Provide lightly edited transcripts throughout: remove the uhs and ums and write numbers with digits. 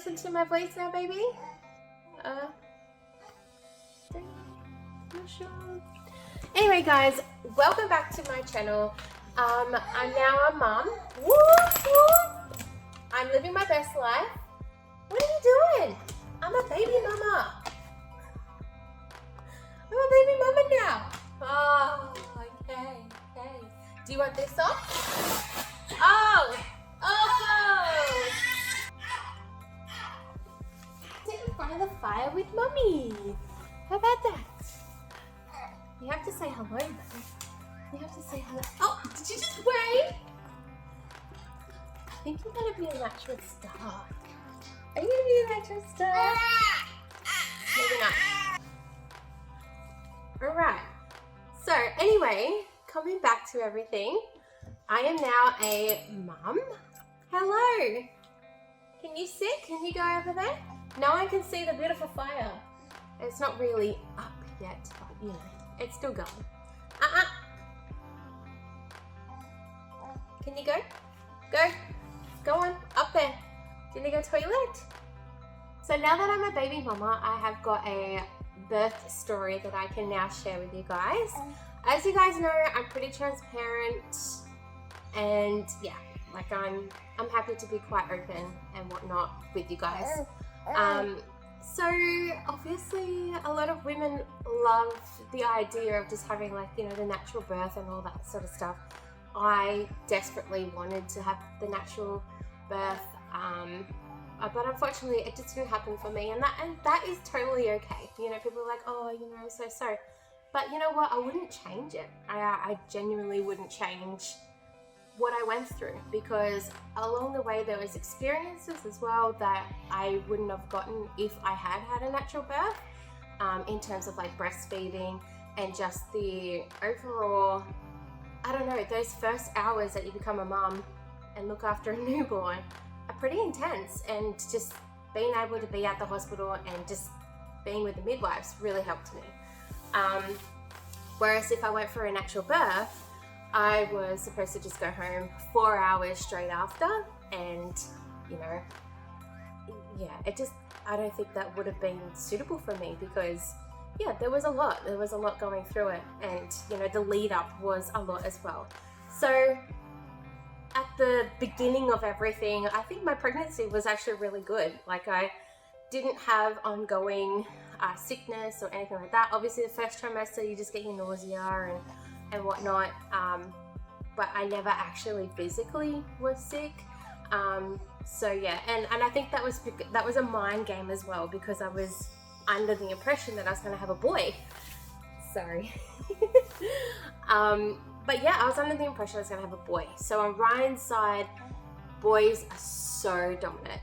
listen to my voice now, baby? Not sure. Anyway, guys, welcome back to my channel. I'm now a mum. Woo, woo. I'm living my best life. What are you doing? I'm a baby mama. I'm a baby mama now. Oh, okay. Do you want this off? Oh! Sit in front of the fire with Mummy. How about that? You have to say hello, though. You have to say hello. Oh, did you just wave? I think you're going to be a natural star. Are you going to be a natural star? Maybe not. Alright. So, anyway, coming back to everything, I am now a mum. Hello. Can you sit? Can you go over there? Now I can see the beautiful fire. It's not really up yet, but you know, it's still going. Can you go? Go on, up there. Did you go toilet? So now that I'm a baby mama, I have got a birth story that I can now share with you guys. As you guys know, I'm pretty transparent, and yeah, like I'm happy to be quite open and whatnot with you guys. So obviously a lot of women love the idea of just having, like, you know, the natural birth and all that sort of stuff. I desperately wanted to have the natural birth, but unfortunately it just didn't happen for me, and that is totally okay. You know, people are like, oh, you know, so. But you know what? I wouldn't change it. I genuinely wouldn't change what I went through, because along the way there was experiences as well that I wouldn't have gotten if I had had a natural birth, in terms of like breastfeeding and just the overall, I don't know, those first hours that you become a mum and look after a newborn are pretty intense, and just being able to be at the hospital and just being with the midwives really helped me. Whereas if I went for a natural birth, I was supposed to just go home 4 hours straight after, and you know, yeah, I don't think that would have been suitable for me, because yeah, there was a lot going through it, and you know, the lead up was a lot as well. So at the beginning of everything, I think my pregnancy was actually really good. Like, I didn't have ongoing sickness or anything like that. Obviously the first trimester you just get your nausea and whatnot, but I never actually physically was sick. So yeah, and I think that was a mind game as well, because I was under the impression that I was going to have a boy. Sorry. But yeah, I was under the impression I was going to have a boy. So on Ryan's side, boys are so dominant,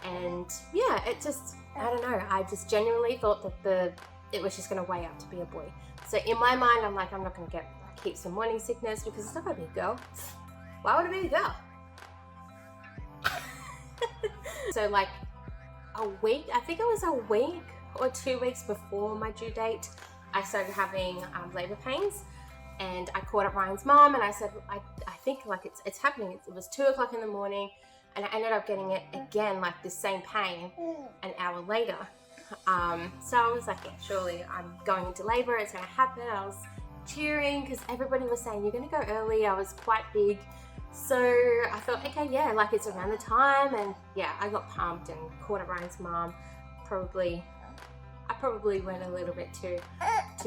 and yeah, it just, I don't know, I just genuinely thought that it was just going to weigh up to be a boy. So in my mind, I'm like, I'm not going to get heaps of morning sickness, because it's not going to be a girl. Why would it be a girl? So like a week, I think it was a week or 2 weeks before my due date, I started having labor pains, and I called up Ryan's mom and I said, I think like it's happening. It was 2 o'clock in the morning, and I ended up getting it again, like the same pain, an hour later. So I was like, yeah, surely I'm going into labor, it's going to happen. I was cheering because everybody was saying you're going to go early. I was quite big, so I thought, okay, yeah, like it's around the time. And yeah, I got pumped and called up Ryan's mom. I probably went a little bit too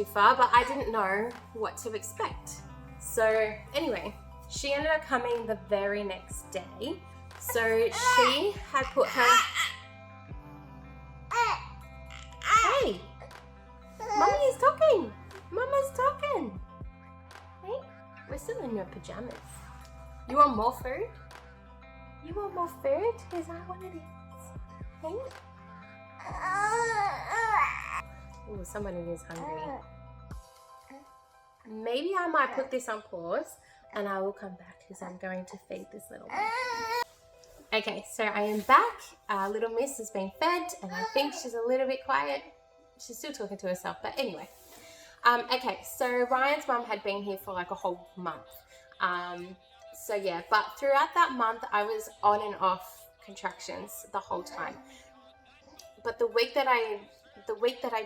far, but I didn't know what to expect. So anyway, she ended up coming the very next day. So she had put her... Hey! Mummy is talking! Mama's talking! Hey? We're still in your pajamas. You want more food? You want more food? Is that what it is? Hey? Oh, somebody is hungry. Maybe I might put this on pause and I will come back, because I'm going to feed this little one. Okay, so I am back. Little Miss has been fed, and I think she's a little bit quiet. She's still talking to herself, but anyway. Okay, so Ryan's mum had been here for like a whole month. So yeah, but throughout that month I was on and off contractions the whole time. But the week that I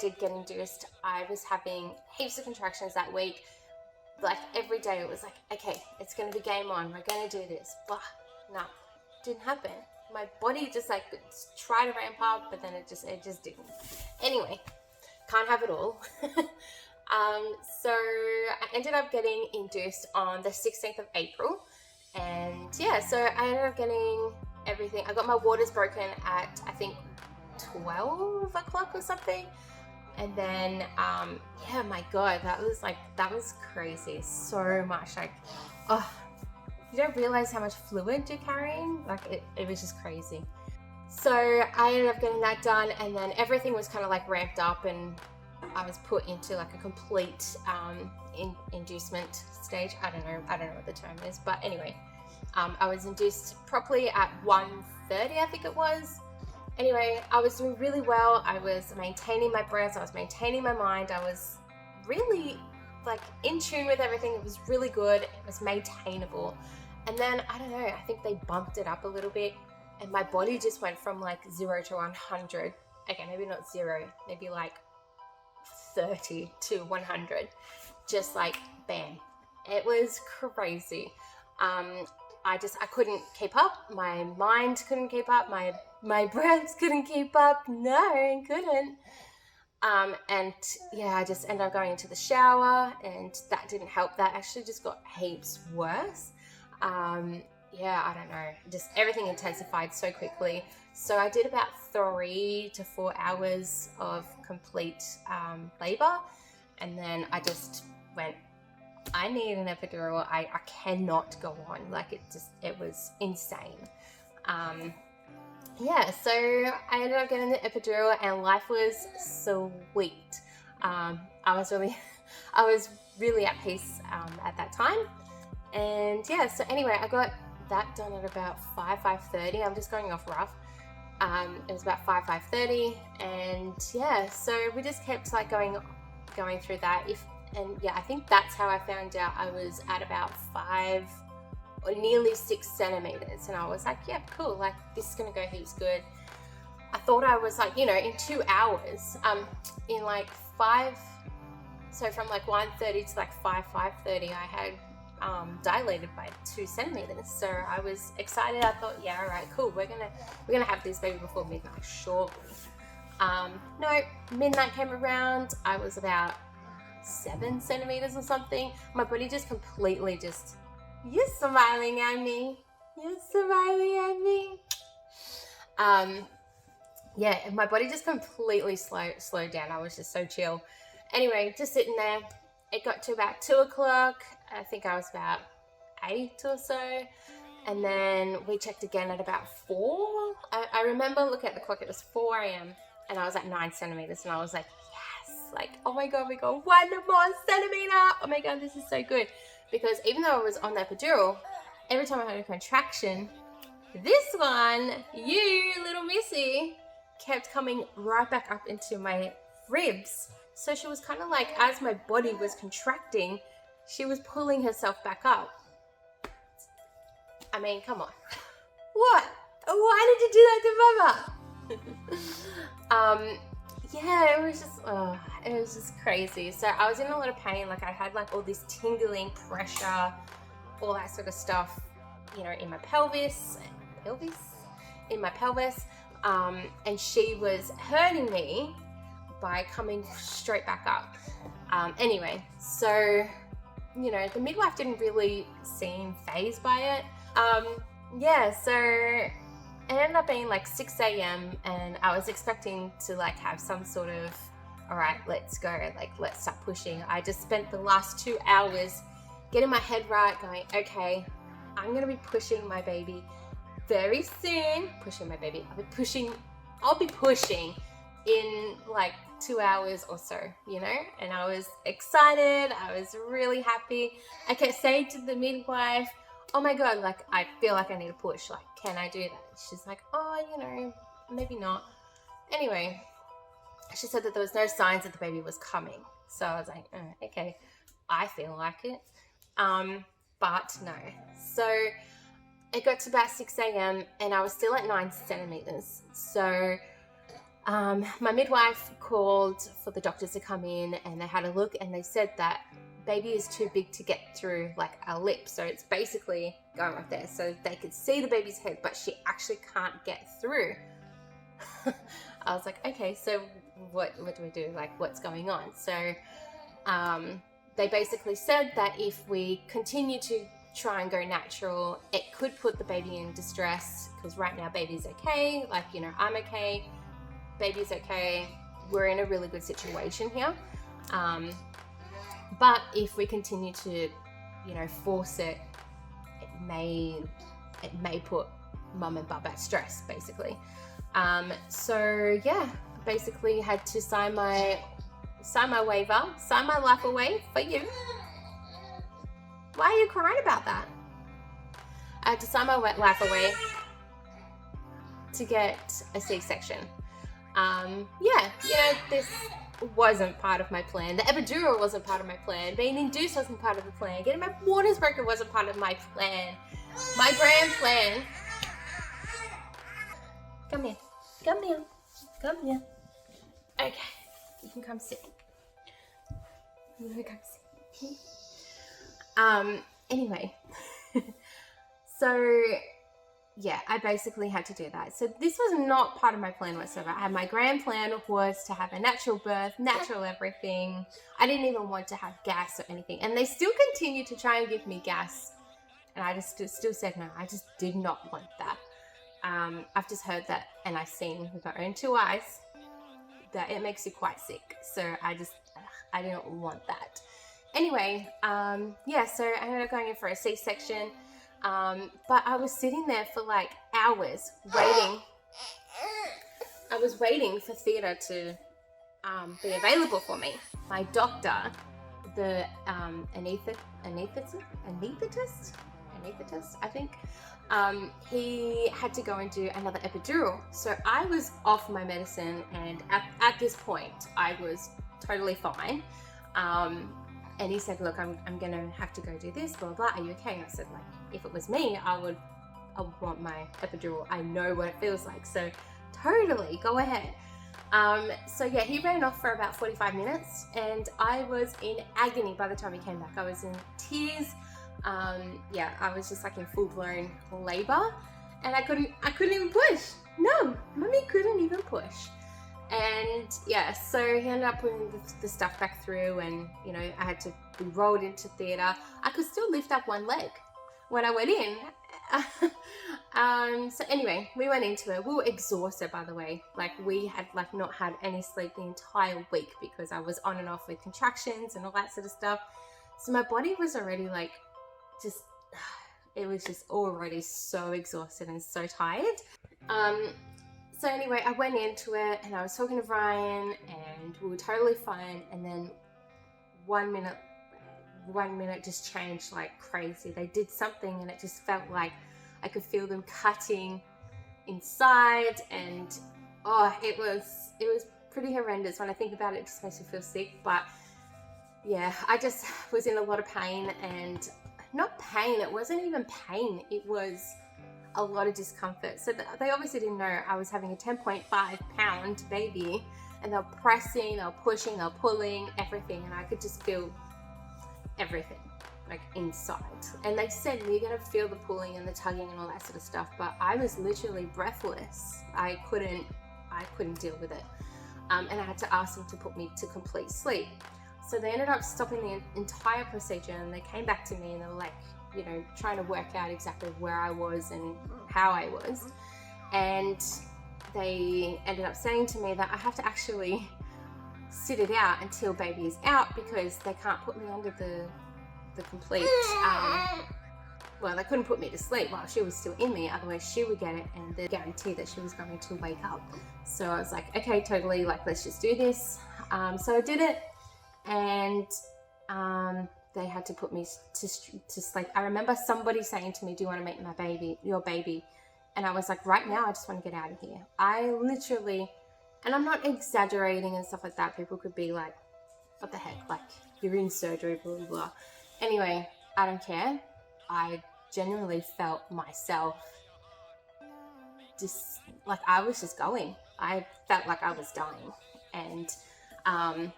did get induced, I was having heaps of contractions that week. Like every day it was like, okay, it's going to be game on. We're going to do this. Blah. No, didn't happen. My body just like tried to ramp up, but then it just didn't. Anyway, can't have it all. So I ended up getting induced on the 16th of April. And yeah, so I ended up getting everything. I got my waters broken at, I think, 12 o'clock or something. And then, yeah, my God, that was crazy. So much, like, oh, you don't realize how much fluid you're carrying. Like, it was just crazy. So I ended up getting that done, and then everything was kind of like ramped up, and I was put into like a complete inducement stage. I don't know what the term is, but anyway, I was induced properly at 1:30, I think it was. Anyway, I was doing really well. I was maintaining my breath. I was maintaining my mind. I was really like in tune with everything. It was really good. It was maintainable. And then, I don't know, I think they bumped it up a little bit, and my body just went from like 0 to 100. Okay, maybe not 0, maybe like 30 to 100. Just like, bam. It was crazy. I couldn't keep up. My mind couldn't keep up. My breaths couldn't keep up. No, it couldn't. And yeah, I just ended up going into the shower, and that didn't help. That actually just got heaps worse. Yeah, I don't know. Just everything intensified so quickly. So I did about 3 to 4 hours of complete labor, and then I just went, I need an epidural. I cannot go on. Like, it was insane. Yeah, so I ended up getting the epidural, and life was sweet. I was really at peace at that time. And yeah, so anyway, I got that done at about 5:30. I'm just going off rough. It was about 5:30, and yeah, so we just kept like going through that. And yeah, I think that's how I found out I was at about 5 or nearly 6 centimeters, and I was like, yeah, cool, like this is gonna go heaps good. I thought I was like, in 2 hours, in like 5, so from like 1:30 to like 5:30, I had dilated by 2 centimeters. So I was excited. I thought, yeah, all right, cool, we're gonna have this baby before midnight, surely. No, midnight came around. I was about 7 centimeters or something. My body just completely you're smiling at me. You're smiling at me. Yeah, my body just completely slowed down. I was just so chill. Anyway, just sitting there. It got to about 2 o'clock. I think I was about 8 or so. And then we checked again at about 4. I remember looking at the clock, it was 4 a.m. and I was at 9 centimeters, and I was like, yes, like, oh my God, we got 1 more centimeter. Oh my God, this is so good. Because even though I was on the epidural, every time I had a contraction, this one, you little missy, kept coming right back up into my ribs. So she was kind of like, as my body was contracting, she was pulling herself back up. I mean, come on. What? Why did you do that to Mama? Yeah, it was just crazy. So I was in a lot of pain. Like, I had like all this tingling, pressure, all that sort of stuff, in my pelvis. And she was hurting me by coming straight back up. Anyway, so, the midwife didn't really seem fazed by it. Yeah, so it ended up being like 6 a.m. and I was expecting to like have some sort of, all right, let's go, like, let's start pushing. I just spent the last 2 hours getting my head right, going, okay, I'm going to be pushing my baby very soon. I'll be pushing in like 2 hours or so, and I was excited. I was really happy. I kept saying to the midwife, oh my God, like, I feel like I need to push. Like, can I do that? She's like, oh, maybe not. Anyway, she said that there was no signs that the baby was coming. So I was like, okay, I feel like it. But no. So it got to about 6 a.m. and I was still at 9 centimeters. So my midwife called for the doctors to come in, and they had a look, and they said that baby is too big to get through like our lip. So it's basically going right there. So they could see the baby's head, but she actually can't get through. I was like, okay, so what do we do? Like, what's going on? So they basically said that if we continue to try and go natural, it could put the baby in distress, because right now baby's okay, like, you know, I'm okay, baby's okay, we're in a really good situation here. But if we continue to, you know, force it, it may put mum and bub at stress, basically. So yeah, basically had to sign my waiver, sign my life away for you. Why are you crying about that? I had to sign my life away to get a C-section. Yeah, you know, this wasn't part of my plan. The epidural wasn't part of my plan. Being induced wasn't part of the plan. Getting my waters broken wasn't part of my plan. My grand plan. Come here. Come here. Come here. Okay, you can come sit. You can come sit. Anyway, so yeah, I basically had to do that. So this was not part of my plan whatsoever. My grand plan was to have a natural birth, natural everything. I didn't even want to have gas or anything. And they still continue to try and give me gas. And I just still said no. I just did not want that. I've just heard that, and I've seen with my own two eyes, that it makes you quite sick. So I didn't want that. Anyway, yeah, so I ended up going in for a C-section. But I was sitting there for like hours waiting. I was waiting for theatre to be available for me. My doctor, the anesthetist, I think, he had to go and do another epidural. So I was off my medicine, and at this point I was totally fine. And he said, look, I'm gonna have to go do this, blah, blah, are you okay? And I said, like, if it was me, I would want my epidural. I know what it feels like, so totally, go ahead. So yeah, he ran off for about 45 minutes, and I was in agony by the time he came back. I was in tears. Yeah, I was just like in full-blown labor, and I couldn't even push. No, mummy couldn't even push. And yeah, so he ended up putting the stuff back through, and you know, I had to be rolled into theatre. I could still lift up one leg when I went in. So anyway, we went into it. We were exhausted, by the way. Like, we had like not had any sleep the entire week because I was on and off with contractions and all that sort of stuff. So my body was already like, it was just already so exhausted and so tired. So anyway, I went into it, and I was talking to Ryan, and we were totally fine. And then one minute just changed like crazy. They did something, and it just felt like I could feel them cutting inside, and oh, it was pretty horrendous. When I think about it, it just makes me feel sick. But yeah, I just was in a lot of pain, and not pain, it wasn't even pain, it was a lot of discomfort. So they obviously didn't know I was having a 10.5 pound baby, and they're pressing, they're pushing, they're pulling, everything, and I could just feel everything like inside. And they said you're gonna feel the pulling and the tugging and all that sort of stuff, but I was literally breathless. I couldn't deal with it, and I had to ask them to put me to complete sleep. So they ended up stopping the entire procedure, and they came back to me, and they were like, you know, trying to work out exactly where I was and how I was. And they ended up saying to me that I have to actually sit it out until baby is out, because they can't put me under the complete, well, they couldn't put me to sleep while she was still in me, otherwise she would get it, and they guaranteed that she was going to wake up. So I was like, okay, totally, like, let's just do this. So I did it, and they had to put me to sleep. I remember somebody saying to me, do you want to meet your baby? And I was like, right now, I just want to get out of here. I literally, and I'm not exaggerating and stuff like that. People could be like, what the heck? Like, you're in surgery, blah, blah, blah. Anyway, I don't care. I genuinely felt myself just like I was just going. I felt like I was dying. And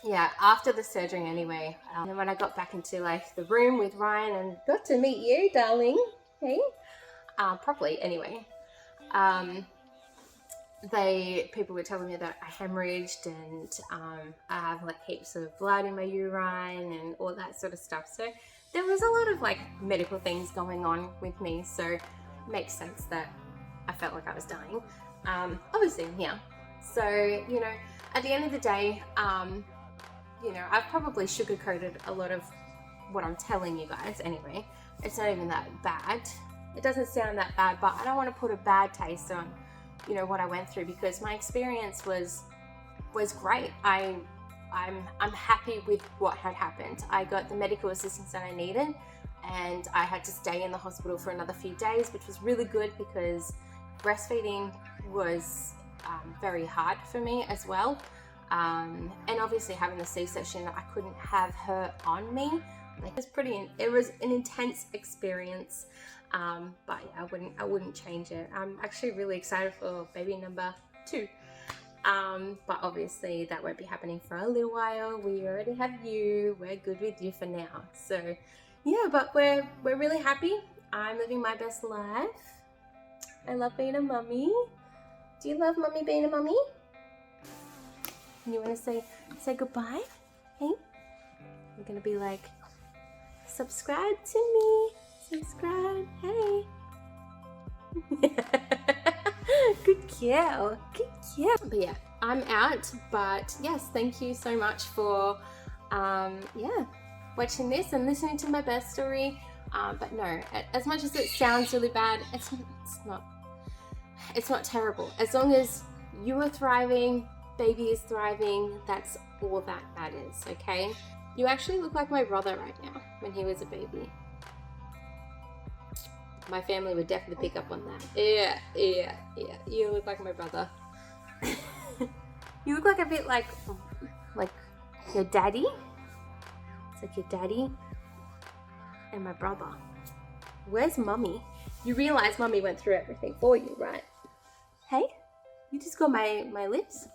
yeah, after the surgery anyway, and when I got back into like the room with Ryan and got to meet you, darling, hey, properly anyway, people were telling me that I hemorrhaged and I have like heaps of blood in my urine and all that sort of stuff. So there was a lot of like medical things going on with me. So it makes sense that I felt like I was dying. Obviously I'm here. So, you know, at the end of the day, you know, I've probably sugarcoated a lot of what I'm telling you guys anyway. It's not even that bad. It doesn't sound that bad, but I don't want to put a bad taste on, you know, what I went through, because my experience was great. I'm happy with what had happened. I got the medical assistance that I needed, and I had to stay in the hospital for another few days, which was really good because breastfeeding was very hard for me as well. And obviously having the C-section, I couldn't have her on me. Like, it was an intense experience. But yeah, I wouldn't change it. I'm actually really excited for baby number 2. But obviously that won't be happening for a little while. We already have you. We're good with you for now. So yeah, but we're really happy. I'm living my best life. I love being a mummy. Do you love mummy being a mummy? You want to say goodbye? Hey? I'm gonna be like, subscribe to me. Subscribe. Hey. Good girl. Good girl. But yeah, I'm out. But yes, thank you so much for watching this and listening to my birth story. But no, as much as it sounds really bad, it's not terrible. As long as you are thriving, baby is thriving, that's all that matters, okay? You actually look like my brother right now when he was a baby. My family would definitely pick up on that. Yeah. You look like my brother. You look like a bit like your daddy. It's like your daddy and my brother. Where's mummy? You realize mummy went through everything for you, right? Hey, you just got my lips.